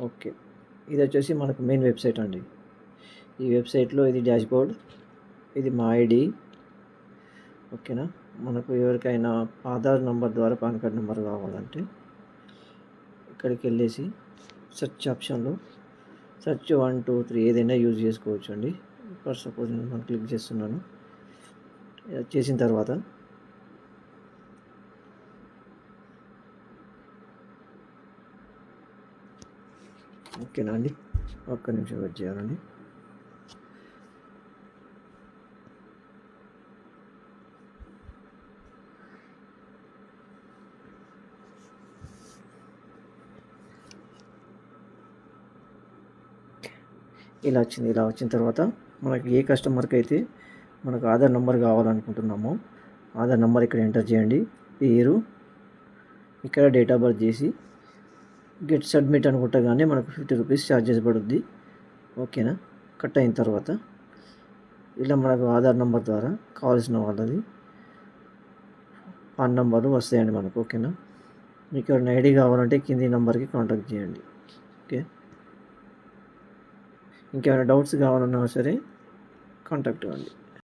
Okay. ఇది వచ్చేసి మనకు మెయిన్ వెబ్సైట్ అండి. ఈ వెబ్సైట్లో ఇది డాష్బోర్డ్, ఇది మా ఐడి. ఓకేనా. మనకు ఎవరికైనా ఆధార్ నంబర్ ద్వారా పాన్ కార్డ్ నెంబర్ కావాలంటే ఇక్కడికి వెళ్ళేసి సెర్చ్ ఆప్షన్లో సెర్చ్ 1 2 3 ఏదైనా యూజ్ చేసుకోవచ్చు అండి. ఫర్ సపోజ్ నేను క్లిక్ చేస్తున్నాను. చేసిన తర్వాత ఓకేనా అండి, ఒక్క నిమిషం వెయిట్ చేయాలండి. ఇలా వచ్చిన తర్వాత మనకి ఏ కస్టమర్కి అయితే మనకు ఆధార్ నెంబర్ కావాలనుకుంటున్నామో ఆధార్ నెంబర్ ఇక్కడ ఎంటర్ చేయండి, పేరు, ఇక్కడ డేట్ ఆఫ్ బర్త్ చేసి గెట్ సబ్మిట్ అనుకుంటగానే మనకు 50 రూపీస్ ఛార్జెస్ పడుద్ది. ఓకేనా. కట్ అయిన తర్వాత ఇలా మనకు ఆధార్ నెంబర్ ద్వారా కావాల్సిన వాళ్ళది పాన్ నెంబర్లు వస్తాయండి మనకు. ఓకేనా. మీకు ఎవరైనా ఐడి కావాలంటే కింది నెంబర్కి కాంటాక్ట్ చేయండి. ఓకే. ఇంకేమైనా డౌట్స్ కావాలన్నా సరే కాంటాక్ట్ అవ్వండి.